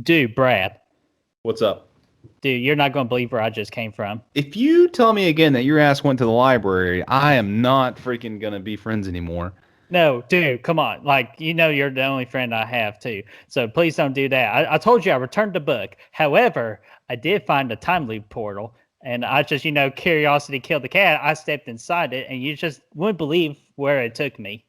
Dude, Brad, What's up? dude, you're not going to believe where I just came from. If you tell me again that your ass went to the library, I am not freaking gonna be friends anymore. No, dude, come on. Like, you're the only friend I have, too. So please don't do that. I told you I returned the book. However, I did find a time loop portal, and I just, curiosity killed the cat. I stepped inside it, and you just wouldn't believe where it took me.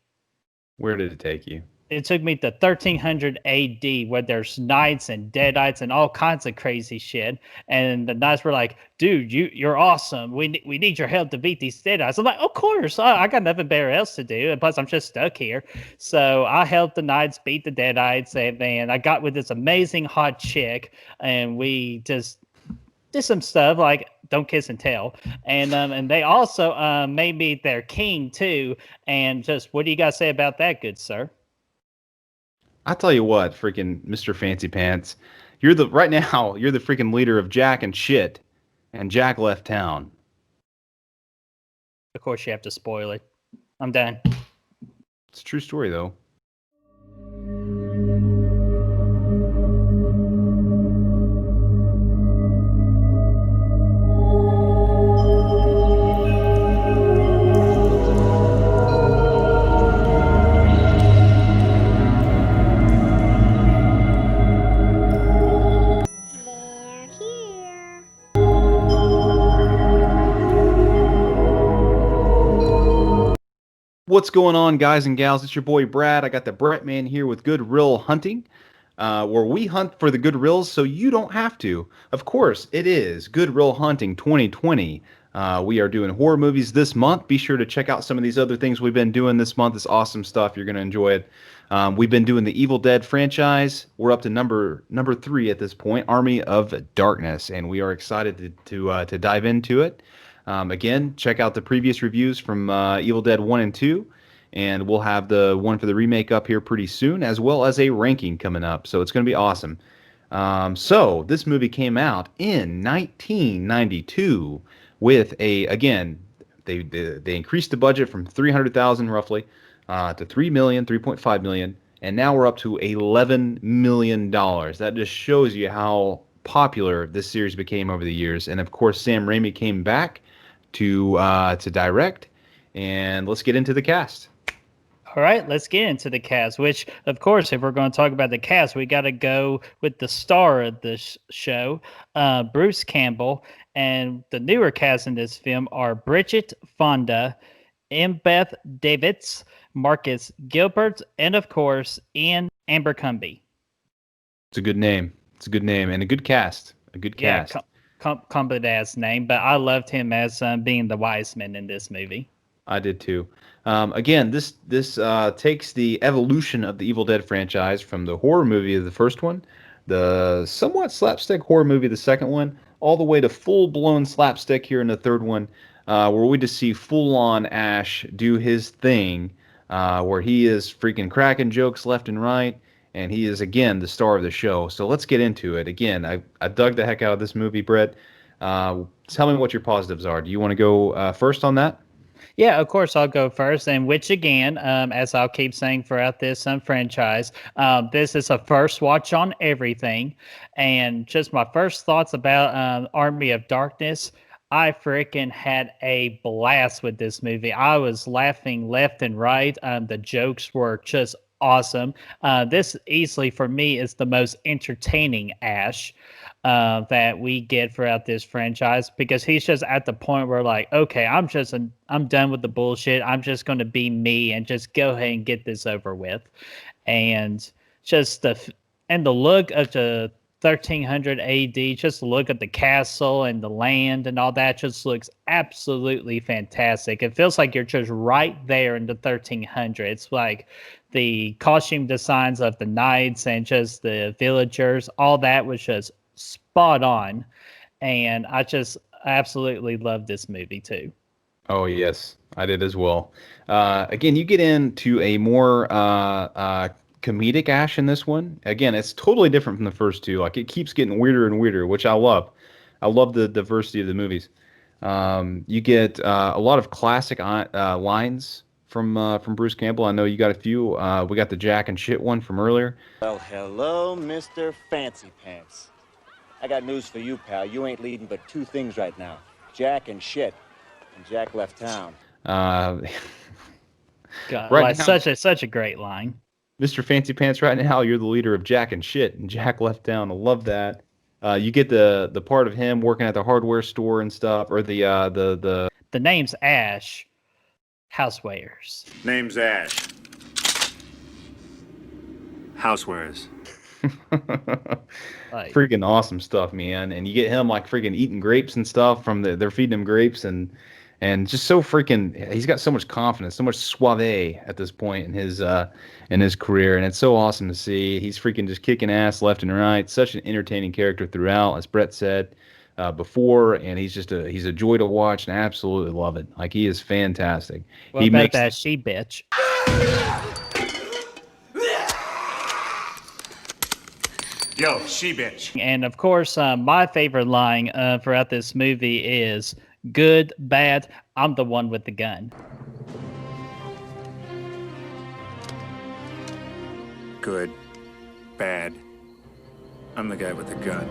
Where did it take you? It took me to 1300 AD, where there's knights and deadites and all kinds of crazy shit. And the knights were like, "Dude, you're awesome. We need your help to beat these deadites." I'm like, "Of course, I got nothing better else to do. And plus, I'm just stuck here." So I helped the knights beat the deadites, and I got with this amazing hot chick, and we just did some stuff like don't kiss and tell, and they also made me their king too. And just what do you guys say about that, good sir? I tell you what, freaking Mr. Fancy Pants, you're the right now. You're the freaking leader of Jack and shit, and Jack left town. Of course, you have to spoil it. I'm done. It's a true story though. They're here. What's going on, guys and gals? It's your boy Brad. I got the Brett Man here with Good Rill Hunting, where we hunt for the good rills so you don't have to. Of course, it is Good Rill Hunting 2020. We are doing horror movies this month. Be sure to check out some of these other things we've been doing this month. It's awesome stuff. You're going to enjoy it. We've been doing the Evil Dead franchise. We're up to number 3 at this point, Army of Darkness, and we are excited to dive into it. Again, check out the previous reviews from Evil Dead 1 and 2, and we'll have the one for the remake up here pretty soon, as well as a ranking coming up. So it's going to be awesome. So this movie came out in 1992 with again, they increased the budget from 300,000 roughly to 3 million, 3.5 million, and now we're up to $11 million. That just shows you how popular this series became over the years. And of course, Sam Raimi came back to direct. And let's get into the cast. All right, let's get into the cast. Which, of course, if we're going to talk about the cast, we got to go with the star of this show, Bruce Campbell. And the newer cast in this film are Bridget Fonda, Beth Davids, Marcus Gilbert, and of course, Ian Abercrombie. It's a good name. It's a good name and a good cast. A good cast. Yeah, competent ass name, but I loved him as being the wise man in this movie. I did too. Again, this takes the evolution of the Evil Dead franchise from the horror movie of the first one, the somewhat slapstick horror movie, the second one, all the way to full blown slapstick here in the third one, where we just see full on Ash do his thing, where he is freaking cracking jokes left and right, and he is again the star of the show. So let's get into it. Again, I dug the heck out of this movie, Brett. Tell me what your positives are. Do you want to go first on that? Yeah, of course, I'll go first. And which, again, as I'll keep saying throughout this franchise, this is a first watch on everything. And just my first thoughts about Army of Darkness. I freaking had a blast with this movie. I was laughing left and right. The jokes were just awesome. This easily, for me, is the most entertaining Ash that we get throughout this franchise, because he's just at the point where like, okay, I'm done with the bullshit. I'm just going to be me and just go ahead and get this over with. And just the look of the 1300 AD, just look at the castle and the land and all that just looks absolutely fantastic. It feels like you're just right there in the 1300s. Like the costume designs of the knights and just the villagers, all that was just spot on. And I just absolutely love this movie too. Oh yes, I did as well. Again, you get into a more comedic Ash in this one. Again, it's totally different from the first two. Like it keeps getting weirder and weirder, which I love. I love the diversity of the movies. You get a lot of classic lines from Bruce Campbell? I know you got a few. We got the Jack and shit one from earlier. Well, hello, Mr. Fancy Pants. I got news for you, pal. You ain't leading but two things right now. Jack and shit. And Jack left town. Uh, God, right like now, such a great line. Mr. Fancy Pants, right now you're the leader of Jack and shit, and Jack left town. I love that. You get the part of him working at the hardware store and stuff, or the The name's Ash. Housewares. Name's Ash. Housewares. Like, freaking awesome stuff, man. And you get him like freaking eating grapes and stuff from they're feeding him grapes and just so freaking he's got so much confidence, so much suave at this point in his career, and it's so awesome to see. He's freaking just kicking ass left and right. Such an entertaining character throughout, as Brett said before, and he's a joy to watch and I absolutely love it. Like he is fantastic. what He about makes that she bitch? Yo, she bitch. And of course, my favorite line throughout this movie is good, bad, I'm the one with the gun. Good. Bad. I'm the guy with the gun.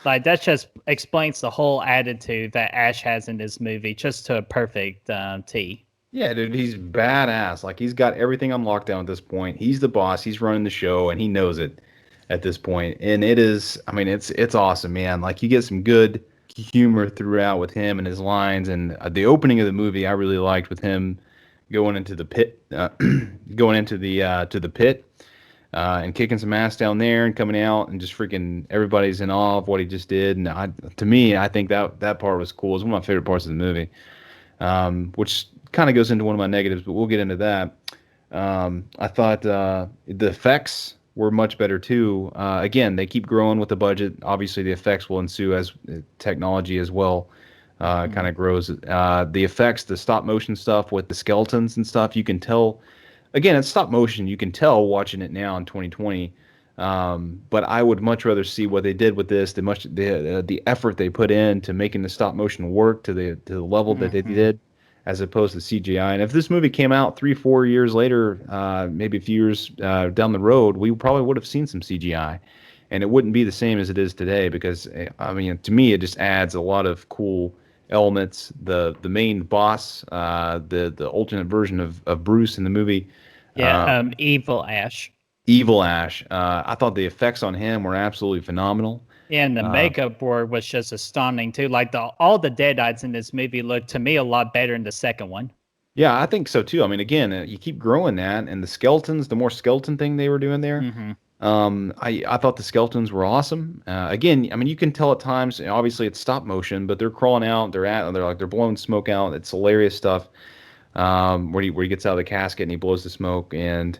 Like, that just explains the whole attitude that Ash has in this movie, just to a perfect T. Yeah, dude, he's badass. Like he's got everything on lockdown at this point. He's the boss. He's running the show, and he knows it at this point. And it is, I mean, it's awesome, man. Like you get some good humor throughout with him and his lines, and the opening of the movie I really liked with him going into the pit, going into the to the pit. And kicking some ass down there and coming out and just freaking everybody's in awe of what he just did. And to me, I think that part was cool. It's one of my favorite parts of the movie, which kind of goes into one of my negatives, but we'll get into that. I thought the effects were much better too. Again, they keep growing with the budget. Obviously, the effects will ensue as technology as well kind of grows. The effects, the stop motion stuff with the skeletons and stuff, you can tell. Again, it's stop motion. You can tell watching it now in 2020. But I would much rather see what they did with this, the effort they put in to making the stop motion work to the level that they did, as opposed to CGI. And if this movie came out 3-4 years later, maybe a few years down the road, we probably would have seen some CGI, and it wouldn't be the same as it is today. Because I mean, to me, it just adds a lot of cool elements. The main boss, the alternate version of Bruce in the movie. Yeah, Evil Ash. Evil Ash. I thought the effects on him were absolutely phenomenal. Yeah, and the makeup work was just astounding too. Like all the Deadites in this movie looked to me a lot better in the second one. Yeah, I think so too. I mean, again, you keep growing that, and the skeletons, the more skeleton thing they were doing there. I thought the skeletons were awesome. Again, I mean, you can tell at times. Obviously, it's stop motion, but they're crawling out. They're blowing smoke out. It's hilarious stuff. Where he gets out of the casket and he blows the smoke, and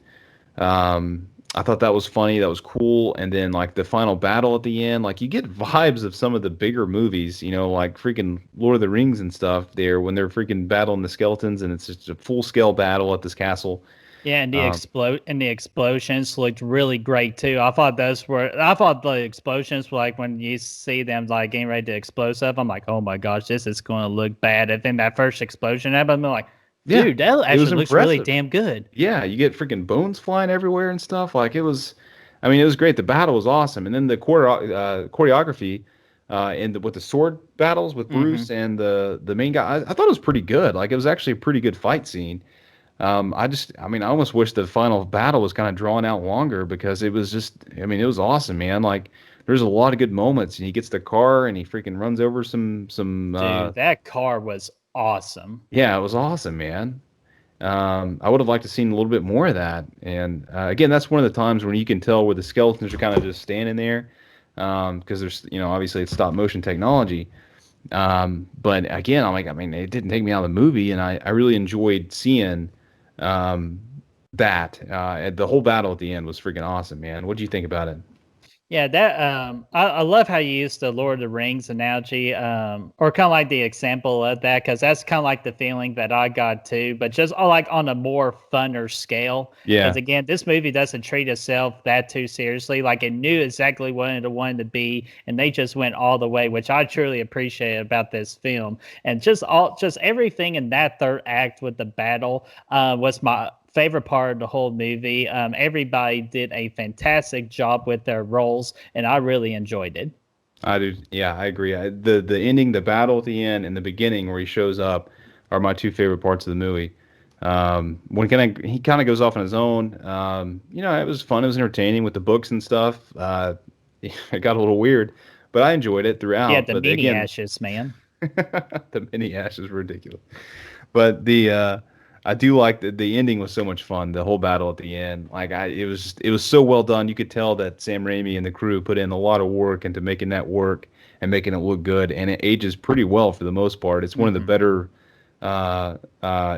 I thought that was funny. That was cool. And then like the final battle at the end, like you get vibes of some of the bigger movies, like freaking Lord of the Rings and stuff. There when they're freaking battling the skeletons, and it's just a full scale battle at this castle. Yeah, and the explosions looked really great too. I thought the explosions were like when you see them like getting ready to explode stuff. I'm like, oh my gosh, this is going to look bad. And then that first explosion happened. I'm like, dude, that actually looks really damn good. Yeah, you get freaking bones flying everywhere and stuff. Like it was great. The battle was awesome, and then the choreography with the sword battles with Bruce and the main guy. I thought it was pretty good. Like it was actually a pretty good fight scene. I almost wish the final battle was kind of drawn out longer, because it was just, it was awesome, man. Like there's a lot of good moments, and he gets the car and he freaking runs over some. Dude, that car was awesome. Yeah, it was awesome, man. I would have liked to seen a little bit more of that. And again, that's one of the times when you can tell where the skeletons are kind of just standing there, because there's, obviously it's stop motion technology. But again, it didn't take me out of the movie, and I really enjoyed seeing that. The whole battle at the end was freaking awesome, man. What do you think about it? Yeah, that I love how you use the Lord of the Rings analogy, or kind of like the example of that, because that's kind of like the feeling that I got too, but just like on a more funner scale. Because Yeah, again, this movie doesn't treat itself that too seriously. Like it knew exactly what it wanted to be, and they just went all the way, which I truly appreciate about this film. And just everything in that third act with the battle was my favorite part of the whole movie. Everybody did a fantastic job with their roles, and I really enjoyed it. I do. Yeah, I agree. The ending, the battle at the end, and the beginning where he shows up are my two favorite parts of the movie. When he kind of goes off on his own. It was fun. It was entertaining with the books and stuff. It got a little weird, but I enjoyed it Yeah, throughout. the But mini again, ashes, man. the mini ash is ridiculous. But I do like the ending was so much fun. The whole battle at the end, it was so well done. You could tell that Sam Raimi and the crew put in a lot of work into making that work and making it look good. And it ages pretty well for the most part. It's one of the Hmm. better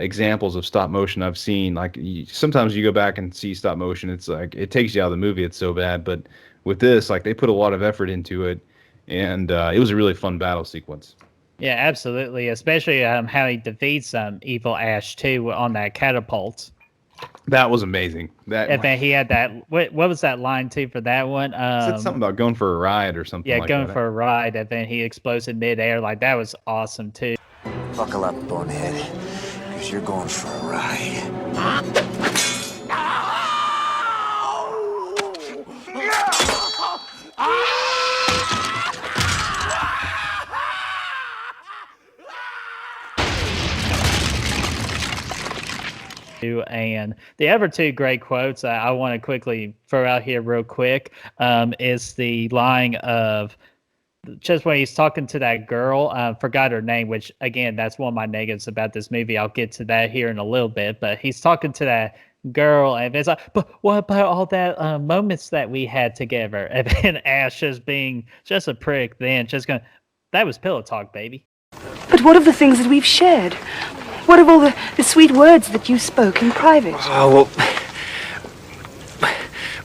examples of stop motion I've seen. Like sometimes you go back and see stop motion, it's like it takes you out of the movie. It's so bad. But with this, like they put a lot of effort into it, and it was a really fun battle sequence. Yeah, absolutely. Especially how he defeats Evil Ash too on that catapult. That was amazing. That And then he had that. What was that line too for that one? said something about going for a ride or something Yeah, like going that. for a ride, and then he explodes in midair. Like that was awesome too. Buckle up, bonehead, because you're going for a ride. And the other two great quotes I want to quickly throw out here real quick is the line of just when he's talking to that girl, forgot her name, which again, that's one of my negatives about this movie. I'll get to that here in a little bit, but he's talking to that girl, and it's like, but what about all that moments that we had together? And then Ash just being just a prick, then just going, that was pillow talk, baby. But what of the things that we've shared? What of all the sweet words that you spoke in private? Oh,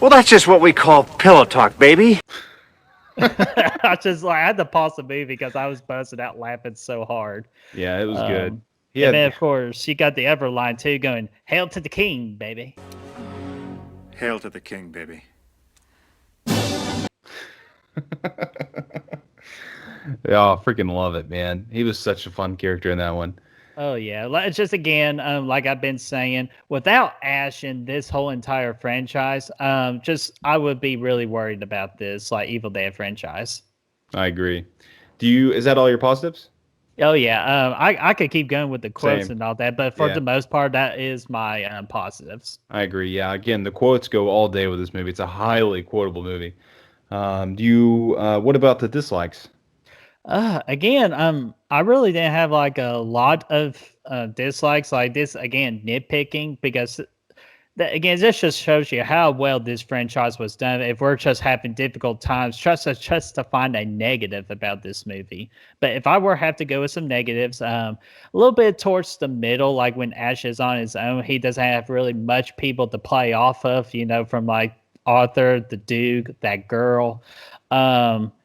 well, that's just what we call pillow talk, baby. I had to pause the movie because I was busting out laughing so hard. Yeah, it was good. Um, He and then, had of course, you got the other line too, going "Hail to the King, baby." Hail to the king, baby. Yeah, I freaking love it, man. He was such a fun character in that one. Oh yeah, it's just again, like I've been saying, without Ash in this whole entire franchise, just I would be really worried about this like Evil Dead franchise. I agree. Is that all your positives? Oh yeah, I could keep going with the quotes Same. and all that, but for Yeah. the most part, that is my positives. I agree. Yeah, again, the quotes go all day with this movie. It's a highly quotable movie. What about the dislikes? Again, I really didn't have like a lot of dislikes like this. Again, nitpicking because that again, this just shows you how well this franchise was done. If we're just having difficult times, just to find a negative about this movie. But if I were have to go with some negatives, a little bit towards the middle, like when Ash is on his own, he doesn't have really much people to play off of. From like Arthur, the Duke, that girl.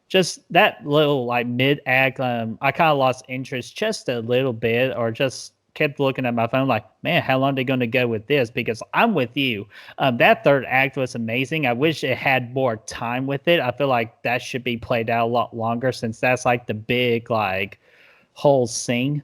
Just that little like mid act, I kind of lost interest just a little bit, or just kept looking at my phone like, man, how long are they going to go with this? Because I'm with you. That third act was amazing. I wish it had more time with it. I feel like that should be played out a lot longer since that's like the big like whole scene.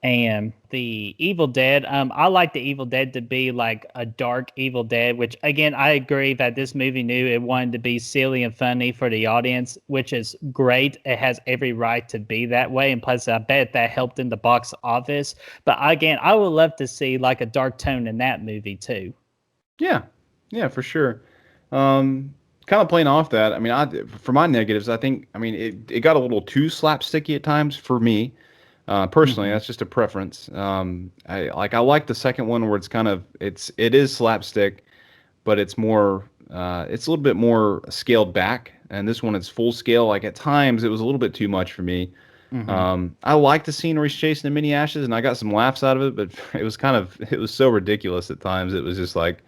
And the Evil Dead, I like the Evil Dead to be like a dark Evil Dead, which again, I agree that this movie knew it wanted to be silly and funny for the audience, which is great. It has every right to be that way. And plus, I bet that helped in the box office. But again, I would love to see like a dark tone in that movie too. Yeah, yeah, for sure. Kind of playing off that. I mean, for my negatives, I think, I mean, it got a little too slapsticky at times for me. Personally, Mhm. that's just a preference. I like the second one where it is slapstick, but it's a little bit more scaled back. And this one, it's full scale. Like at times, it was a little bit too much for me. Mhm. I like the scene where he's chasing the mini ashes, and I got some laughs out of it. But it was so ridiculous at times. It was just like,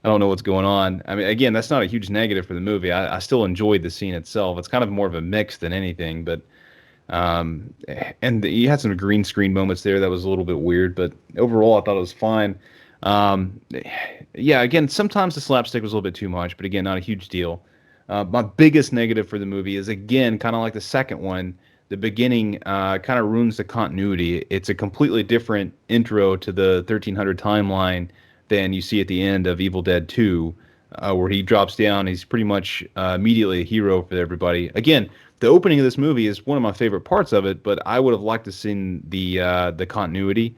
I don't know what's going on. I mean, again, that's not a huge negative for the movie. I still enjoyed the scene itself. It's kind of more of a mix than anything, but um, and you had some green screen moments there that was a little bit weird, but overall, I thought it was fine. Um, yeah, again, sometimes the slapstick was a little bit too much, but again, not a huge deal. My biggest negative for the movie is again, kind of like the second one. The beginning kind of ruins the continuity. It's a completely different intro to the 1300 timeline than you see at the end of Evil Dead 2, where he drops down. He's pretty much immediately a hero for everybody. Again, the opening of this movie is one of my favorite parts of it, but I would have liked to seen the continuity,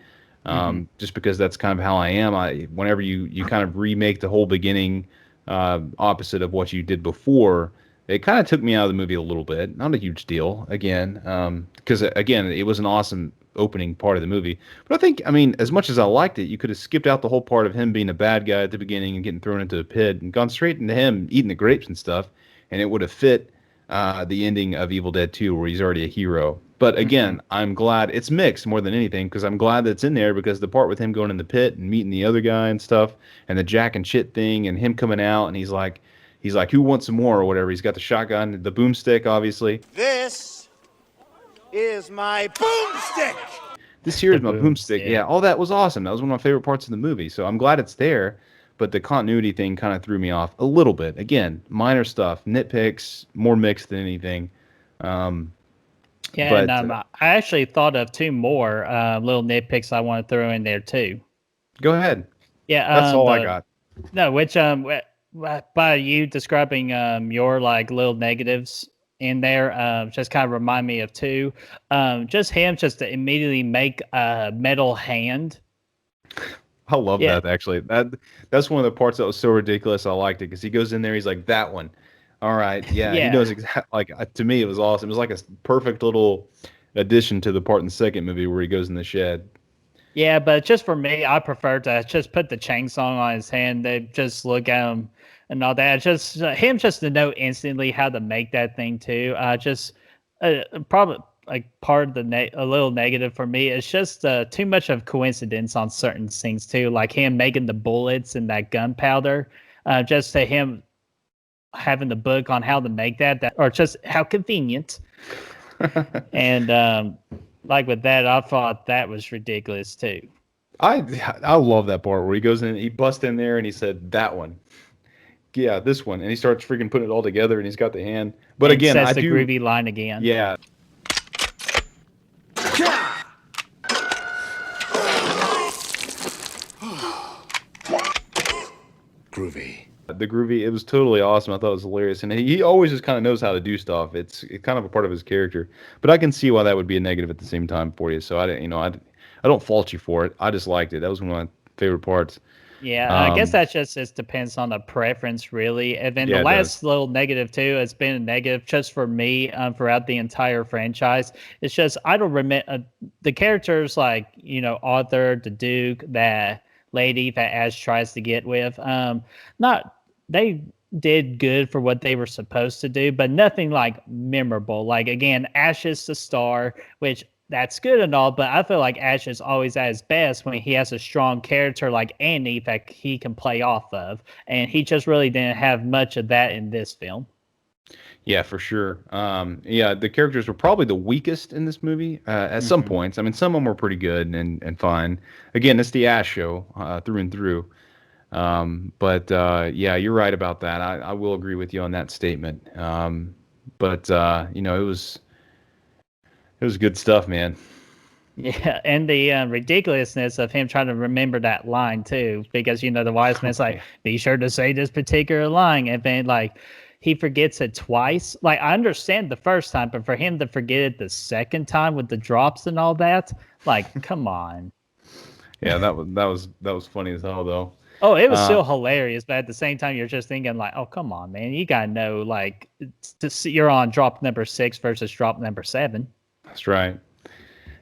just because that's kind of how I am. Whenever you kind of remake the whole beginning opposite of what you did before, it kind of took me out of the movie a little bit. Not a huge deal, again, because again, it was an awesome opening part of the movie. But I think, I mean, as much as I liked it, you could have skipped out the whole part of him being a bad guy at the beginning and getting thrown into a pit and gone straight into him eating the grapes and stuff, and it would have fit the ending of Evil Dead 2 where he's already a hero. But again, I'm glad it's mixed more than anything because I'm glad that it's in there because the part with him going in the pit and meeting the other guy and stuff and the Jack and shit thing and him coming out and he's like, who wants some more or whatever. He's got the shotgun, the boomstick, obviously. This is my boomstick! This here is my boomstick. boomstick. Yeah, all that was awesome. That was one of my favorite parts of the movie. So I'm glad it's there. But the continuity thing kind of threw me off a little bit. Again, minor stuff, nitpicks, more mixed than anything. Yeah, But and I actually thought of two more little nitpicks I want to throw in there too. go ahead. Yeah, That's all I got. No, which by you describing your like little negatives in there, just kind of remind me of two. Just him just to immediately make a metal hand. I love Yeah. that actually. That's one of the parts that was so ridiculous. I liked it because he goes in there. He's like that one. All right, yeah. He Yeah. knows exactly. Like to me, it was awesome. It was like a perfect little addition to the part in the second movie where he goes in the shed. Yeah, but just for me, I prefer to just put the chainsaw on his hand. They just look at him and all that. Just him, just to know instantly how to make that thing too. Just probably like part of the a little negative for me. It's just too much of coincidence on certain things too, like him making the bullets and that gunpowder. Just to him having the book on how to make that or just how convenient. And like with that, I thought that was ridiculous too. I love that part where he goes in, he busts in there, and he said that one. Yeah, this one, and he starts freaking putting it all together, and he's got the hand. But And again, says I the do. groovy line again. Yeah, Groovy. the groovy. It was totally awesome. I thought it was hilarious, and he always just kind of knows how to do stuff. It's kind of a part of his character. But I can see why that would be a negative at the same time for you. So I didn't, I don't fault you for it. I just liked it. That was one of my favorite parts. Yeah, I guess that just depends on the preference, really. And then Yeah, the it last little negative too, it's been a negative just for me throughout the entire franchise. It's just I don't remember the characters like Arthur, the Duke, that lady that Ash tries to get with. Not they did good for what they were supposed to do, but nothing like memorable. Like again, Ash is the star, which that's good and all, but I feel like Ash is always at his best when he has a strong character like Andy that he can play off of. And he just really didn't have much of that in this film. Yeah, for sure. Yeah, the characters were probably the weakest in this movie at some points. I mean, some of them were pretty good and fine. Again, it's the Ash show through and through. But yeah, you're right about that. I will agree with you on that statement. But it was good stuff, man. Yeah, and the ridiculousness of him trying to remember that line too, because the wise man's like, "Be sure to say this particular line," and then like he forgets it twice. Like I understand the first time, but for him to forget it the second time with the drops and all that, like, come on. Yeah, that was funny as hell though. Oh, it was still hilarious, but at the same time, you're just thinking like, "Oh, come on, man! You gotta know like you're on drop number 6 versus drop number 7." That's right.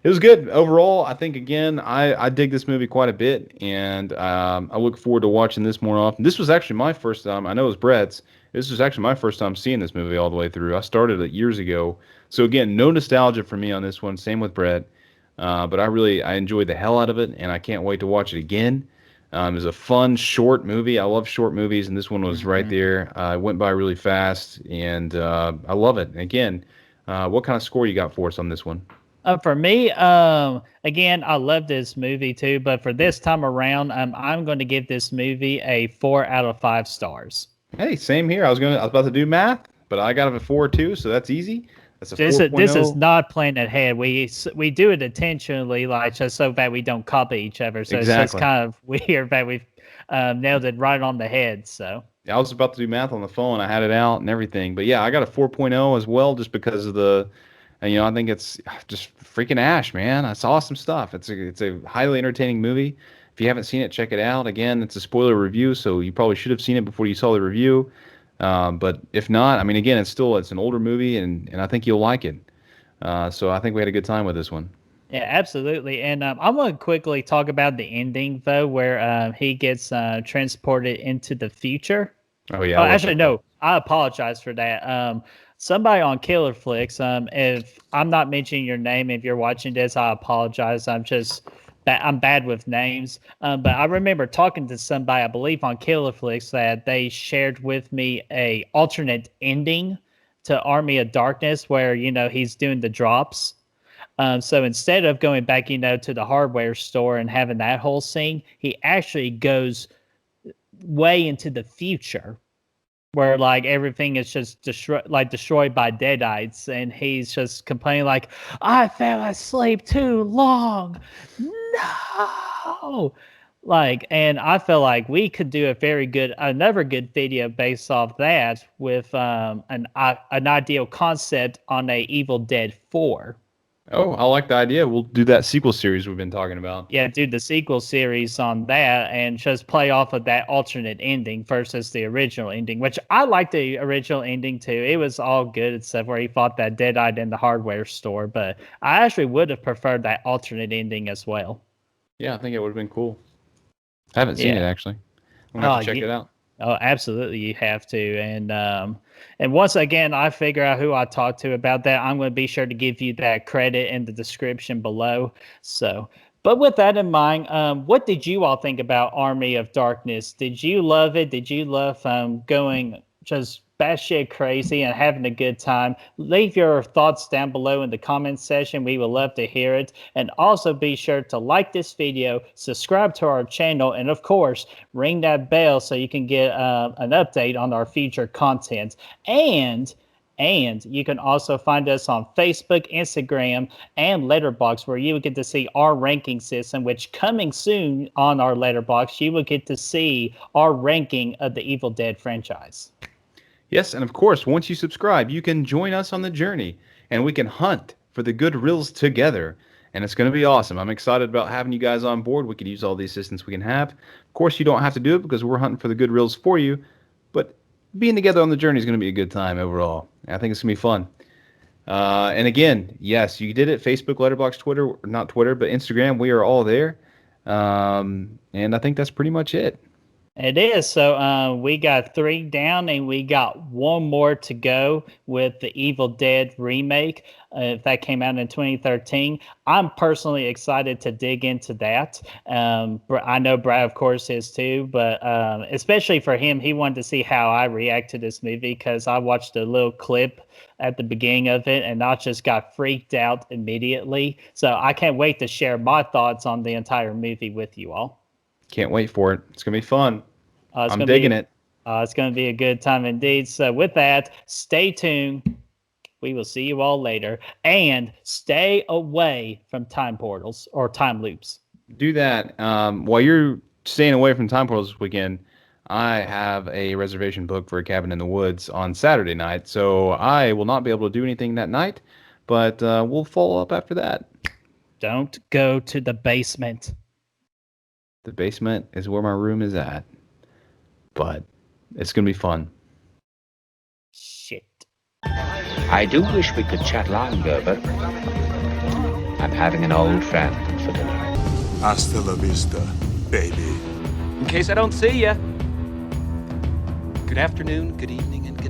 It was good overall. I think again, I dig this movie quite a bit, and I look forward to watching this more often. This was actually my first time. I know it was Brett's. This was actually my first time seeing this movie all the way through. I started it years ago, so again, no nostalgia for me on this one. Same with Brett, but I enjoyed the hell out of it, and I can't wait to watch it again. It was a fun, short movie. I love short movies, and this one was right Mhm. there. It went by really fast, and I love it. Again, what kind of score you got for us on this one? For me, again, I love this movie too, but for this time around, I'm going to give this movie a 4 out of 5 stars. Hey, same here. I was about to do math, but I got it at 4 too, so that's easy. That's a This is 4.0. not playing ahead. We do it intentionally, like just so that we don't copy each other. So it's just Exactly. kind of weird that we've nailed it right on the head. So I was about to do math on the phone. I had it out and everything. But yeah, I got a 4.0 as well just because of I think it's just freaking Ash, man. It's awesome stuff. It's a highly entertaining movie. If you haven't seen it, check it out. Again, it's a spoiler review, so you probably should have seen it before you saw the review. But if not, I mean, again, it's an older movie, and I think you'll like it. So I think we had a good time with this one. yeah, absolutely. And I'm going to quickly talk about the ending though, where he gets transported into the future. Oh yeah, Oh, I love actually, that part. no. I apologize for that. Somebody on Killer Flicks. If I'm not mentioning your name, if you're watching this, I apologize. I'm bad with names. But I remember talking to somebody, I believe on Killer Flicks, that they shared with me a alternate ending to Army of Darkness, where he's doing the drops. So instead of going back, to the hardware store and having that whole scene, he actually goes way into the future where like everything is just destroyed by deadites, and he's just complaining like, I fell asleep too long. No. Like, and I feel like we could do another good video based off that with an ideal concept on a Evil Dead 4. Oh, I like the idea. We'll do that sequel series we've been talking about. Yeah, do the sequel series on that and just play off of that alternate ending versus the original ending, which I like the original ending too. It was all good except where he fought that deadite in the hardware store, but I actually would have preferred that alternate ending as well. Yeah, I think it would have been cool. I haven't seen it Yeah. actually. I'm gonna have to check Yeah. it out. Oh, absolutely, you have to. And once again, I figure out who I talked to about that. I'm going to be sure to give you that credit in the description below. So, but with that in mind, what did you all think about Army of Darkness? Did you love it? Did you love going just batshit crazy and having a good time? Leave your thoughts down below in the comments section. We would love to hear it. And also be sure to like this video, subscribe to our channel, and of course, ring that bell so you can get an update on our future content. And you can also find us on Facebook, Instagram, and Letterboxd, where you will get to see our ranking system, which coming soon on our Letterboxd, you will get to see our ranking of the Evil Dead franchise. Yes, and of course, once you subscribe, you can join us on the journey, and we can hunt for the good reels together. And it's going to be awesome. I'm excited about having you guys on board. We could use all the assistance we can have. Of course, you don't have to do it because we're hunting for the good reels for you, but being together on the journey is going to be a good time overall. I think it's going to be fun. And again, yes, you did it. Facebook, Letterboxd, Twitter, not Twitter, but Instagram. We are all there. And I think that's pretty much it. It is. So we got 3 down and we got 1 more to go with the Evil Dead remake. That came out in 2013. I'm personally excited to dig into that. I know Brad, of course, is too, but especially for him, he wanted to see how I react to this movie because I watched a little clip at the beginning of it and I just got freaked out immediately. So I can't wait to share my thoughts on the entire movie with you all. Can't wait for it. It's going to be fun. I'm digging it. It's going to be a good time indeed. So with that, stay tuned. We will see you all later. And stay away from time portals or time loops. Do that. While you're staying away from time portals this weekend, I have a reservation booked for a cabin in the woods on Saturday night. So I will not be able to do anything that night, but we'll follow up after that. Don't go to the basement. The basement is where my room is at. But it's going to be fun. Shit. I do wish we could chat longer, but I'm having an old friend for dinner. Hasta la vista, baby. In case I don't see ya. Good afternoon, good evening, and